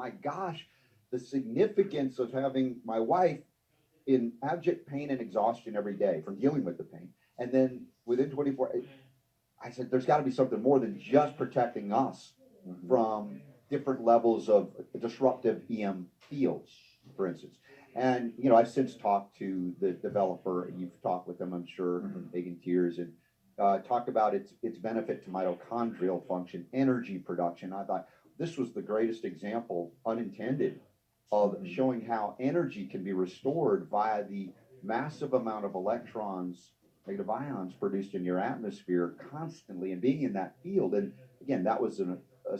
my gosh, the significance of having my wife in abject pain and exhaustion every day from dealing with the pain. And then within 24, I said, there's got to be something more than just protecting us from different levels of disruptive EM fields, for instance. And I've since talked to the developer. You've talked with them, I'm sure, Megan Tears, and talked about its benefit to mitochondrial function, energy production. I thought this was the greatest example, unintended, of showing how energy can be restored via the massive amount of electrons, negative ions produced in your atmosphere constantly, and being in that field. And again, that was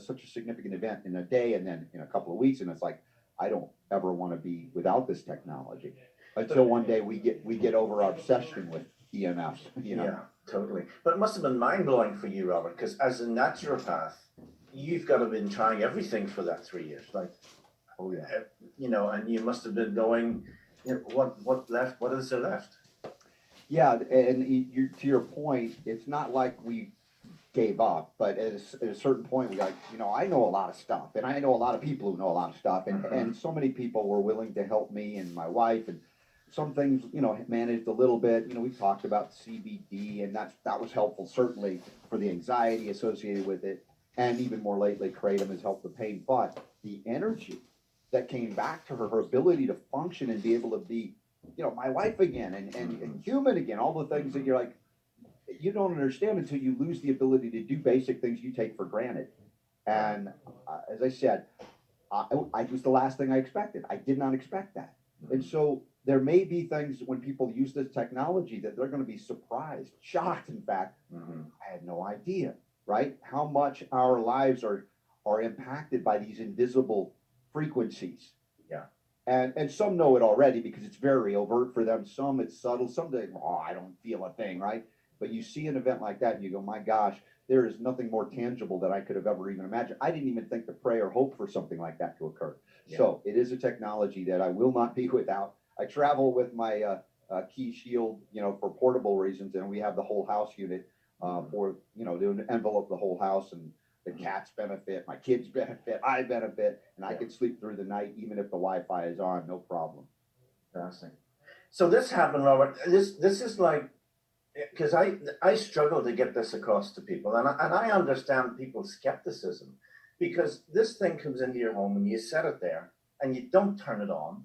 such a significant event in a day, and then in a couple of weeks, and it's like, I don't ever want to be without this technology until one day we get over our obsession with EMFs. Yeah, totally. But it must have been mind blowing for you, Robert, because as a naturopath, you've got to have been trying everything for that 3 years, like, Oh yeah. And you must have been going, what left? What is there left? Yeah, and to your point, it's not like we gave up, but at a certain point, we like, I know a lot of stuff, and I know a lot of people who know a lot of stuff, and so many people were willing to help me and my wife, and some things, managed a little bit. We talked about CBD, and that was helpful, certainly, for the anxiety associated with it, and even more lately, Kratom has helped the pain, but the energy that came back to her, her ability to function and be able to be, my wife again, and human again, all the things that you're like, you don't understand until you lose the ability to do basic things you take for granted. And as I said, I was the last thing I expected. I did not expect that. And so there may be things when people use this technology that they're going to be surprised, shocked, in fact. I had no idea, right? How much our lives are impacted by these invisible frequencies. Yeah. And some know it already because it's very overt for them. Some it's subtle. Some they, I don't feel a thing, right? But you see an event like that and you go, my gosh, there is nothing more tangible that I could have ever even imagined. I didn't even think to pray or hope for something like that to occur. Yeah. So it is a technology that I will not be without. I travel with my Key Shield, for portable reasons, and we have the whole house unit for, to envelope the whole house, and the cats benefit, my kids benefit, I benefit, and I can sleep through the night even if the Wi-Fi is on, no problem. Fascinating. So this happened, Robert. This is like, because I struggle to get this across to people, and I understand people's skepticism, because this thing comes into your home and you set it there and you don't turn it on.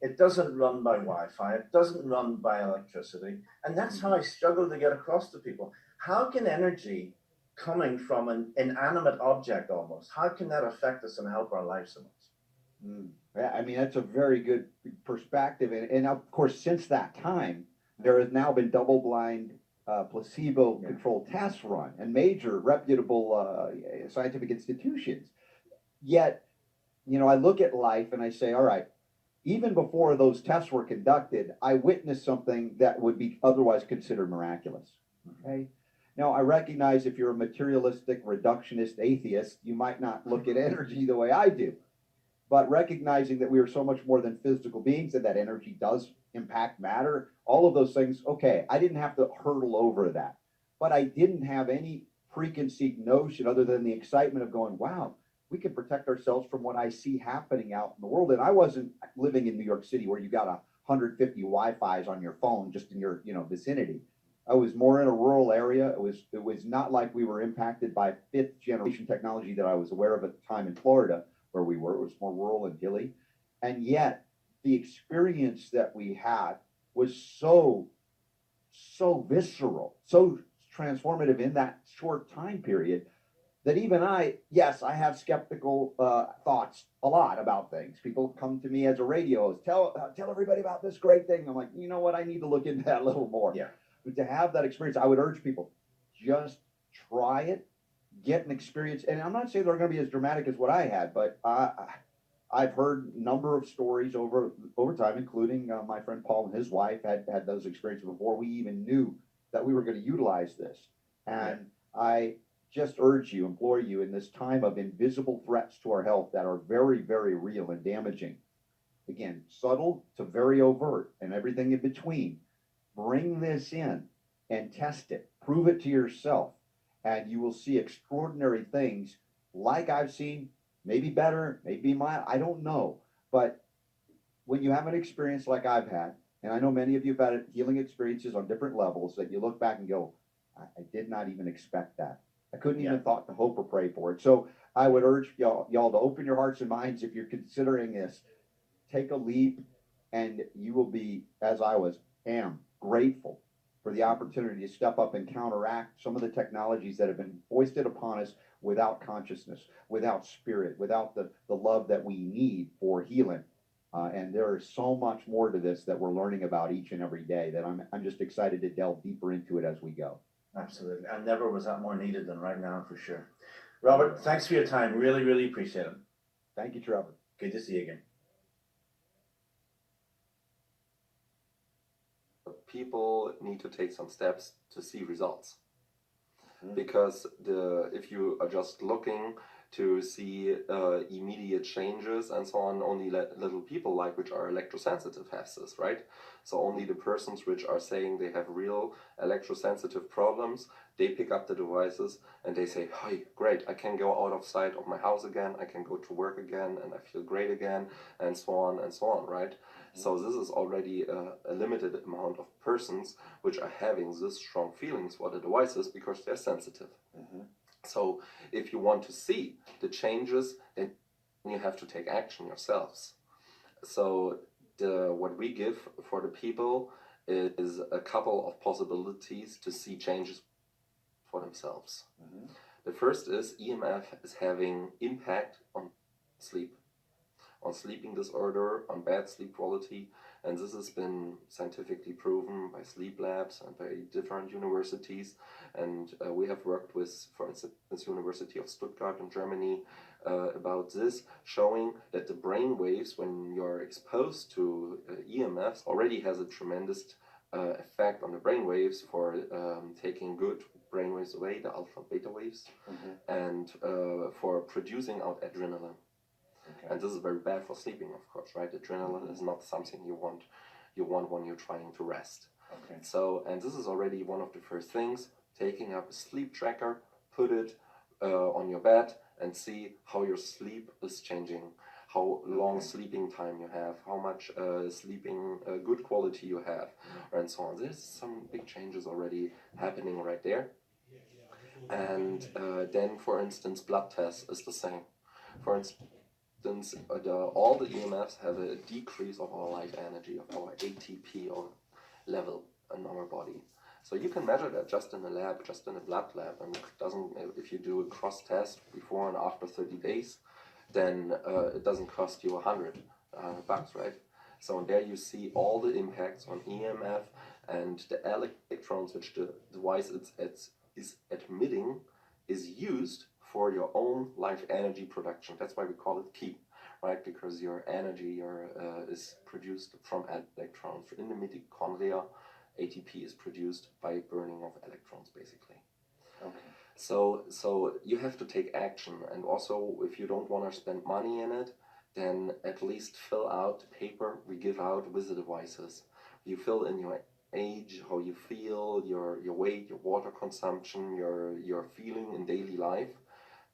It doesn't run by Wi-Fi. It doesn't run by electricity, and that's how I struggle to get across to people. How can energy coming from an inanimate object almost, how can that affect us and help our lives so much? Yeah, I mean, that's a very good perspective. And of course, since that time, there has now been double-blind, placebo-controlled tests run and major reputable scientific institutions. Yet, I look at life and I say, all right, even before those tests were conducted, I witnessed something that would be otherwise considered miraculous. Okay. Now, I recognize if you're a materialistic, reductionist atheist, you might not look at energy the way I do. But recognizing that we are so much more than physical beings and that energy does impact matter, all of those things, okay, I didn't have to hurdle over that. But I didn't have any preconceived notion other than the excitement of going, wow, we can protect ourselves from what I see happening out in the world. And I wasn't living in New York City where you got 150 Wi-Fi's on your phone just in your vicinity. I was more in a rural area. It was not like we were impacted by fifth generation technology that I was aware of at the time in Florida where we were. It was more rural and hilly. And yet the experience that we had was so visceral, so transformative in that short time period that even I have skeptical thoughts a lot about things. People come to me as a radio host, tell everybody about this great thing. I'm like, you know what? I need to look into that a little more. Yeah. But to have that experience, I would urge people, just try it, get an experience. And I'm not saying they're going to be as dramatic as what I had, but I've heard a number of stories over time, including my friend Paul and his wife had those experiences before we even knew that we were going to utilize this. And I just urge you, implore you, in this time of invisible threats to our health that are very, very real and damaging, again, subtle to very overt and everything in between, bring this in and test it. Prove it to yourself, and you will see extraordinary things like I've seen, maybe better, maybe mild, I don't know. But when you have an experience like I've had, and I know many of you have had healing experiences on different levels, that you look back and go, I did not even expect that. I couldn't even thought to hope or pray for it. So I would urge y'all to open your hearts and minds if you're considering this. Take a leap, and you will be, as I am grateful for the opportunity to step up and counteract some of the technologies that have been foisted upon us without consciousness, without spirit, without the love that we need for healing. And there is so much more to this that we're learning about each and every day that I'm just excited to delve deeper into it as we go. Absolutely. And never was that more needed than right now, for sure. Robert, thanks for your time. Really, really appreciate it. Thank you, Trevor. Good to see you again. People need to take some steps to see results. Mhm. Because if you are just looking to see immediate changes and so on, only little people like which are electrosensitive have this, right? So only the persons which are saying they have real electrosensitive problems, they pick up the devices and they say, hey, great, I can go out of sight of my house again, I can go to work again, and I feel great again, and so on, right? So this is already a limited amount of persons which are having this strong feelings for the devices because they're sensitive. Mhm. So if you want to see the changes, then you have to take action yourselves. So what we give for the people is a couple of possibilities to see changes for themselves. Mhm. The first is EMF is having impact on sleep, on sleeping disorder, on bad sleep quality, and this has been scientifically proven by sleep labs and by different universities. And we have worked with, for instance, University of Stuttgart in Germany about this, showing that the brain waves, when you're exposed to EMFs, already has a tremendous effect on the brain waves for taking good brain waves away, the alpha beta waves, and for producing out adrenaline. Okay. And this is very bad for sleeping, of course, right? Adrenaline is not something you want when you're trying to rest. Okay. So, and this is already one of the first things, taking up a sleep tracker, put it on your bed and see how your sleep is changing, how long sleeping time you have, how much sleeping good quality you have, and so on. There's some big changes already happening right there. And then, for instance, blood tests is the same. For instance, all the EMFs have a decrease of our life energy, of our ATP or level in our body. So you can measure that just in a lab, just in a blood lab, and it doesn't. If you do a cross test before and after 30 days, then it doesn't cost you $100, right? So there you see all the impacts on EMF and the electrons which the device is emitting is used for your own life energy production. That's why we call it ki, right? Because your energy is produced from electrons. In the mitochondria, ATP is produced by burning of electrons, basically. Okay. So you have to take action, and also if you don't want to spend money in it, then at least fill out the paper we give out with the devices. You fill in your age, how you feel, your weight, your water consumption, your feeling in daily life,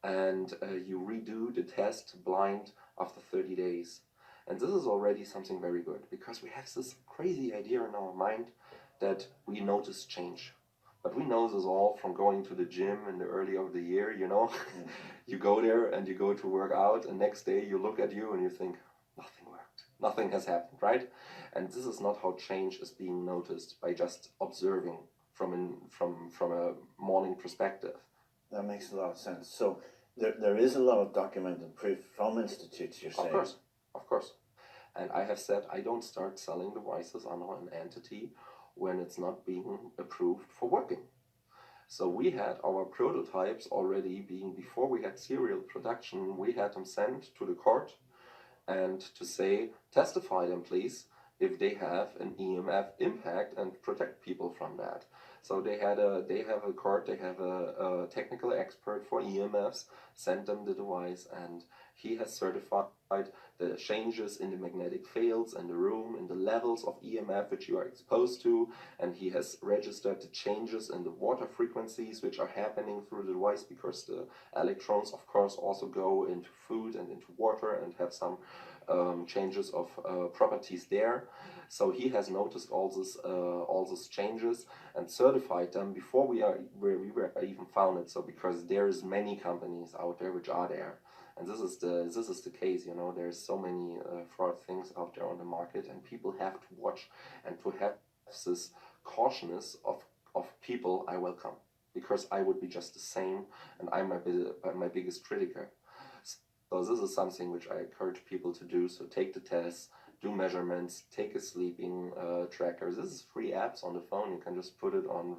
and you redo the test blind after 30 days. And this is already something very good, because we have this crazy idea in our mind that we notice change. But we know this all from going to the gym in the early of the year, you know. You go there and you go to work out, and next day you look at you and you think, nothing worked, nothing has happened, right? And this is not how change is being noticed by just observing from a morning perspective. That makes a lot of sense. So there is a lot of documented proof from institutes, you're saying? Of course. And I have said I don't start selling devices under an entity when it's not being approved for working. So we had our prototypes already being, before we had serial production, we had them sent to the court and to say, testify them please if they have an EMF impact and protect people from that. So they have a technical expert for EMFs, sent them the device, and he has certified that changes in the magnetic fields in the room, in the levels of EMF which you are exposed to, and he has registered the changes in the water frequencies which are happening through the device, because the electrons of course also go into food and into water and have some changes of properties there. So he has noticed all these changes and certified them before we were even founded. So because there's many companies out there which are there, and this is the case. You know, there's so many fraud things out there on the market, and people have to watch and to have this cautiousness of people I welcome, because I would be just the same, and I'm my biggest critic. So this is something which I encourage people to do. So take the tests, do measurements, take a sleeping tracker. This is free apps on the phone. You can just put it on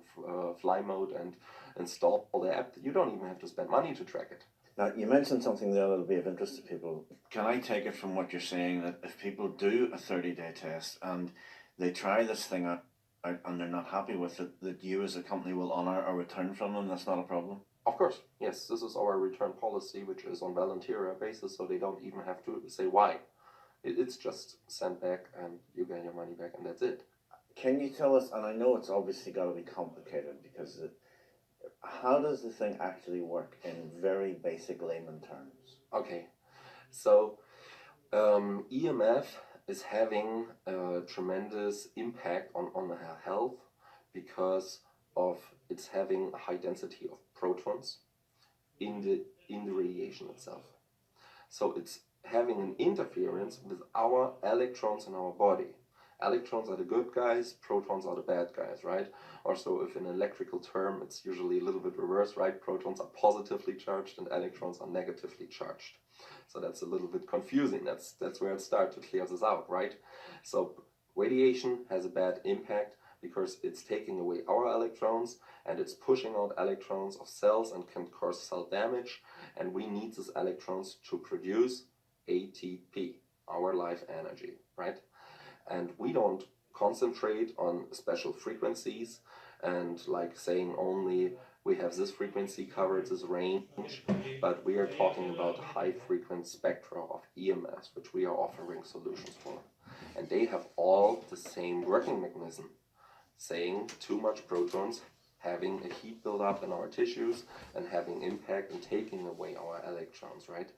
fly mode and install the app. You don't even have to spend money to track it. Now, you mentioned something there that'll be of interest to people. Can I take it from what you're saying that if people do a 30-day test and they try this thing out and they're not happy with it, that you as a company will honour a return from them? That's not a problem? Of course, yes. This is our return policy, which is on volunteer basis, so they don't even have to say why. It's just sent back and you get your money back, and that's it. Can you tell us, and I know it's obviously got to be complicated, because how does the thing actually work in very basic layman terms? Okay, so EMF is having a tremendous impact on the health, because of it's having a high density of protons in the radiation itself. So it's having an interference with our electrons in our body. Electrons are the good guys, protons are the bad guys, right? Also, if in electrical term, it's usually a little bit reversed, right? Protons are positively charged and electrons are negatively charged. So that's a little bit confusing. That's where it starts to clear this out, right? So radiation has a bad impact because it's taking away our electrons and it's pushing out electrons of cells and can cause cell damage. And we need these electrons to produce ATP, our life energy, right? And we don't concentrate on special frequencies and like saying only we have this frequency covered, this range, but we are talking about high frequency spectra of EMS, which we are offering solutions for. And they have all the same working mechanism, saying too much protons, having a heat buildup in our tissues and having impact and taking away our electrons, right?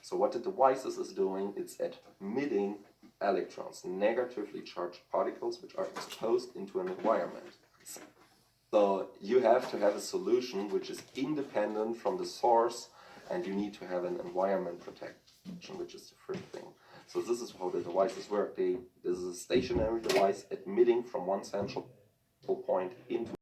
So what the devices is doing, it's admitting electrons, negatively charged particles, which are exposed into an environment. So you have to have a solution which is independent from the source, and you need to have an environment protection, which is the first thing. So this is how the devices work. This is a stationary device admitting from one central point into